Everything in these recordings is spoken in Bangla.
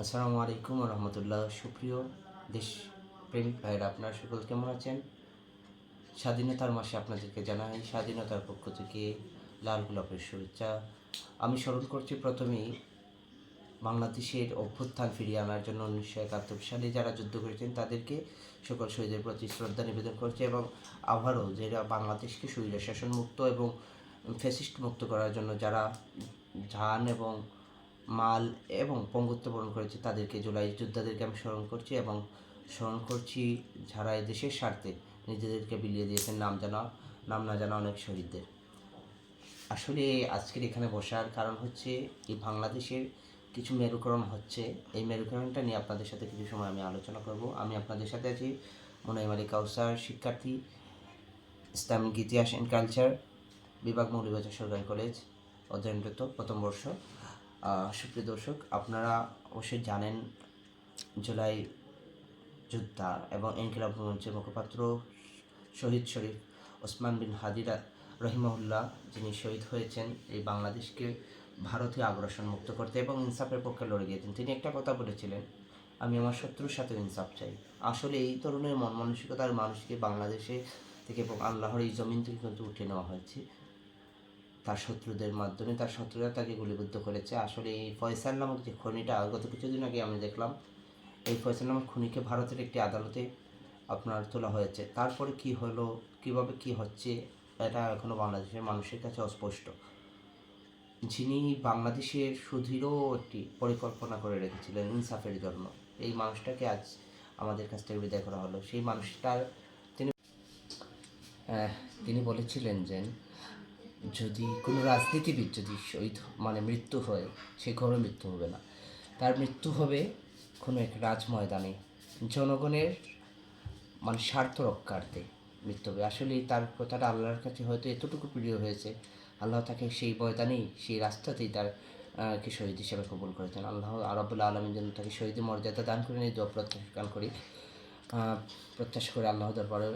আসসালামু আলাইকুম রহমতুল্লাহ। সুপ্রিয় দেশপ্রেমিক ভাইরা, আপনারা সকল কেমন আছেন? স্বাধীনতার মাসে আপনাদেরকে জানাই স্বাধীনতার পক্ষ থেকে লাল গোলাপের শুভেচ্ছা। আমি স্মরণ করছি প্রথমেই বাংলাদেশের অভ্যুত্থান ফিরিয়ে আনার জন্য 1971 সালে যারা যুদ্ধ করেছেন তাদেরকে, সকল শহীদের প্রতি শ্রদ্ধা নিবেদন করছে এবং আবারও যারা বাংলাদেশকে স্বৈরশাসন মুক্ত এবং ফ্যাসিস্ট মুক্ত করার জন্য যারা যান এবং মাল এবং পঙ্গুত্ব বরণ করেছে তাদেরকে, জুলাই যোদ্ধাদেরকে আমি স্মরণ করছি এবং স্মরণ করছি যারা এই দেশের স্বার্থে নিজেদেরকে বিলিয়ে দিয়েছেন নাম না জানা অনেক শহীদদের। আসলে আজকের এখানে বসার কারণ হচ্ছে এই বাংলাদেশের কিছু মেরুকরণ হচ্ছে। এই মেরুকরণটা নিয়ে আপনাদের সাথে কিছু সময় আমি আলোচনা করব। আমি আপনাদের সাথে আছি মোনাইম আলী কাউসার, শিক্ষার্থী, ইসলামিক ইতিহাস অ্যান্ড কালচার বিভাগ, মৌলভীবাজার সরকারি কলেজ, অধ্যয়নরত প্রথম বর্ষ। সুপ্রিয় দর্শক, আপনারা অবশ্যই জানেন জুলাই যোদ্ধা এবং ইনকিলাব মঞ্চের মুখপাত্র শহীদ শরীফ ওসমান বিন হাদিরা রহিমাহুল্লাহ, যিনি শহীদ হয়েছেন এই বাংলাদেশকে ভারতীয় আগ্রাসন মুক্ত করতে এবং ইনসাফের পক্ষে লড়ে গিয়েছেন। তিনি একটা কথা বলেছিলেন, আমি আমার শত্রুর সাথে ইনসাফ চাই। আসলে এই ধরনের মন মানসিকতার মানুষকে বাংলাদেশে থেকে এবং আল্লাহর এই জমিন থেকে কিন্তু উঠে নেওয়া হয়েছে তার শত্রুদের মাধ্যমে। তার শত্রুরা তাকে গুলিবিদ্ধ করেছে। আসলে এই ফয়সাল নামক যে খনিটা গত কিছুদিন আগে আমি দেখলাম, এই ফয়সাল নামক খুনিকে ভারতের একটি আদালতে আপনার তোলা হয়েছে। তারপরে কি হলো, কিভাবে কি হচ্ছে, এটা এখনও বাংলাদেশের মানুষের কাছে অস্পষ্ট। যিনি বাংলাদেশের সুদৃঢ় একটি পরিকল্পনা করে রেখেছিলেন ইনসাফের জন্য, এই মানুষটাকে আজ আমাদের কাছ থেকে বিদায় করা হলো। সেই মানুষটার তিনি তিনি বলেছিলেন যে যদি কোনো রাজনীতিবিদ যদি শহীদ মৃত্যু হয়, সে ঘরে মৃত্যু হবে না, তার মৃত্যু হবে কোনো এক রাজ ময়দানে জনগণের স্বার্থ রক্ষার্থে মৃত্যু হবে। আসলে তার কথাটা আল্লাহর কাছে হয়তো এতটুকু প্রিয় হয়েছে, আল্লাহ তাকে সেই ময়দানেই, সেই রাস্তাতেই তার কে শহীদ হিসেবে কবুল করেছেন। আল্লাহ রাব্বুল আলামিন যেন তাকে শহীদ মর্যাদা দান করেন, এই দোয়া প্রত্যাশা করে আল্লাহ দরবারে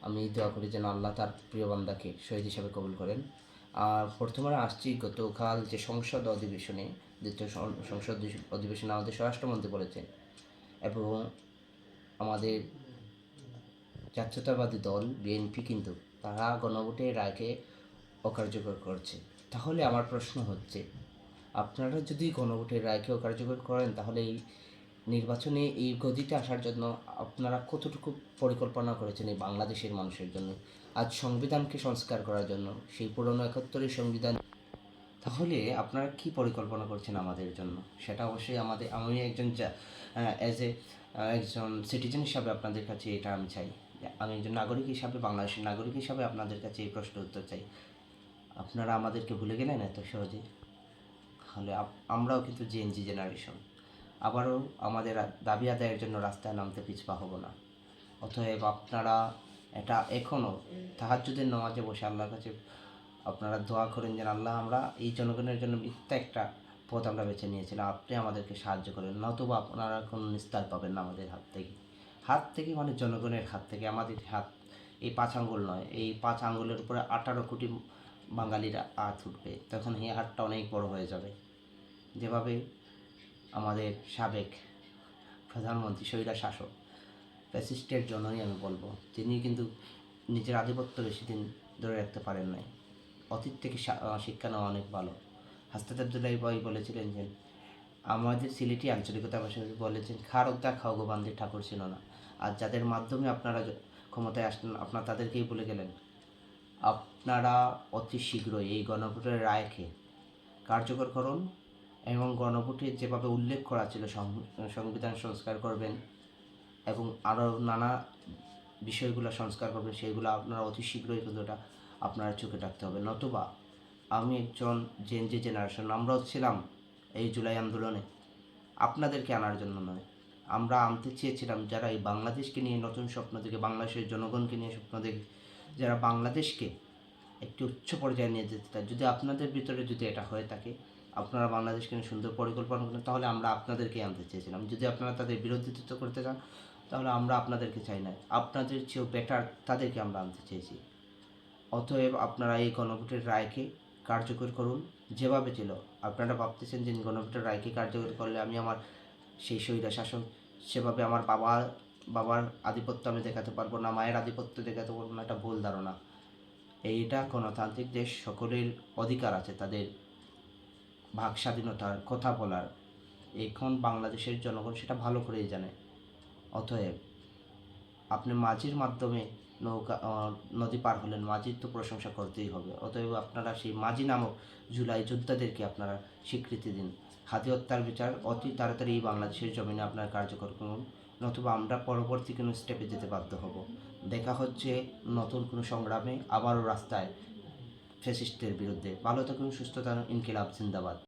আমি দোয়া করি যেন আল্লাহ তার প্রিয় বান্দাকে শহীদ হিসাবে কবুল করেন। আর প্রথমে আসছি গতকাল যে সংসদ অধিবেশনে, দ্বিতীয় সংসদ অধিবেশনে আমাদের স্বরাষ্ট্রমন্ত্রী বলেছেন এবং আমাদের জাতীয়তাবাদী দল বিএনপি কিন্তু তারা গণভোটের রায়কে অকার্যকর করছে। তাহলে আমার প্রশ্ন হচ্ছে, আপনারা যদি গণভোটের রায়কে অকার্যকর করেন, তাহলে এই নির্বাচনে এই গদিতে আসার জন্য আপনারা কতটুকু পরিকল্পনা করেছেন এই বাংলাদেশের মানুষের জন্য, আজ সংবিধানকে সংস্কার করার জন্য, সেই পুরনো 71 সংবিধান। তাহলে আপনারা কি পরিকল্পনা করছেন আমাদের জন্য, সেটা অবশ্যই আমি একজন অ্যাজ এ একজন সিটিজেন হিসাবে আপনাদের কাছে এটা আমি চাই। আমি একজন নাগরিক হিসাবে, বাংলাদেশের নাগরিক হিসাবে আপনাদের কাছে এই প্রশ্নের উত্তর চাই। আপনারা আমাদেরকে ভুলে গেলেন এত সহজে? তাহলে আমরাও কিন্তু জেনজি জেনারেশন, আবারও আমাদের দাবি আদায়ের জন্য রাস্তায় নামতে পিছপা হব না। অতএব আপনারা এটা এখনও তাহাজ্জুদের নামাজে বসে আল্লাহর কাছে আপনারা দোয়া করেন যেন আল্লাহ, আমরা এই জনগণের জন্য মিথ্যা একটা পথ আমরা বেছে নিয়েছিলাম, আপনি আমাদেরকে সাহায্য করেন, নতুবা আপনারা কোনো নিস্তার পাবেন না আমাদের হাত থেকে জনগণের হাত থেকে। আমাদের হাত এই 5 আঙ্গুল নয়, এই 5 আঙ্গুলের উপরে 18 কোটি বাঙালিরা হাত উঠবে, তখন এই হাতটা অনেক বড় হয়ে যাবে। যেভাবে আমাদের সাবেক প্রধানমন্ত্রী স্বৈরা শাসক ফ্যাসিস্টের জন্যই আমি বলবো, তিনি কিন্তু নিজের আধিপত্য বেশি দিন ধরে রাখতে পারেন নাই। অতীত থেকে শিক্ষা নেওয়া অনেক ভালো। হাসনাত আবদুল্লাহ বলেছিলেন যে, আমাদের সিলেটি আঞ্চলিকতা ভাষায় বলেছেন, খারকদা খাও গো বান্দির ঠাকুর ছিল না। আর যাদের মাধ্যমে আপনারা ক্ষমতায় আসলেন, আপনারা তাদেরকেই ভুলে গেলেন। আপনারা অতি শীঘ্রই এই গণভোটের রায়কে কার্যকর করুন এবং গণভোটে যেভাবে উল্লেখ করা ছিল সংবিধান সংস্কার করবেন এবং আরও নানা বিষয়গুলো সংস্কার করবেন, সেগুলো আপনারা অতি শীঘ্রই কিন্তু ওটা আপনারা চোখে রাখতে হবে। নতুবা আমি একজন জেনজি জেনারেশন, আমরাও ছিলাম এই জুলাই আন্দোলনে, আপনাদেরকে আনার জন্য নয়। আমরা আনতে চেয়েছিলাম যারা এই বাংলাদেশকে নিয়ে নতুন স্বপ্ন দেখে, বাংলাদেশের জনগণকে নিয়ে স্বপ্ন দেখে, যারা বাংলাদেশকে একটি উচ্চ পর্যায়ে নিয়ে যেতে চায়। যদি আপনাদের ভিতরে যদি এটা হয়ে থাকে, আপনারা বাংলাদেশকে নিয়ে সুন্দর পরিকল্পনা করেন, তাহলে আমরা আপনাদেরকেই আনতে চেয়েছিলাম। যদি আপনারা তাদের বিরোধিতা করতে চান, তাহলে আমরা আপনাদেরকে চাই না, আপনাদের চেয়েও বেটার তাদেরকে আমরা আনতে চেয়েছি। অতএব আপনারা এই গণভোটের রায়কে কার্যকর করুন যেভাবে ছিল। আপনারা ভাবতেছেন যে গণভোটের রায়কে কার্যকর করলে আমি আমার সেই স্বৈরা শাসক সেভাবে আমার বাবার আধিপত্য আমি দেখাতে পারবো না, মায়ের আধিপত্য দেখাতে পারবো না, এটা ভুল ধারণা। এইটা গণতান্ত্রিক দেশ, সকলের অধিকার আছে তাদের ভাগ স্বাধীনতার কথা বলার। এখন বাংলাদেশের জনগণ সেটা ভালো করেই জানে। অতএব আপনি মাঝির মাধ্যমে নৌকা নদী পার হলেন, মাঝির তো প্রশংসা করতেই হবে। অতএব আপনারা সেই মাঝি নামক জুলাই যোদ্ধাদেরকে আপনারা স্বীকৃতি দিন। হাতি হত্যার বিচার অতি তাড়াতাড়ি এই বাংলাদেশের জমিনে আপনারা কার্যকর করুন, নতুবা আমরা পরবর্তী কোনো স্টেপে যেতে বাধ্য হব। দেখা হচ্ছে নতুন কোনো সংগ্রামে, আবারও রাস্তায় ফ্যাসিস্টদের বিরুদ্ধে। ভালো থাকুন, সুস্থ থাকুন। ইনকিলাব জিন্দাবাদ।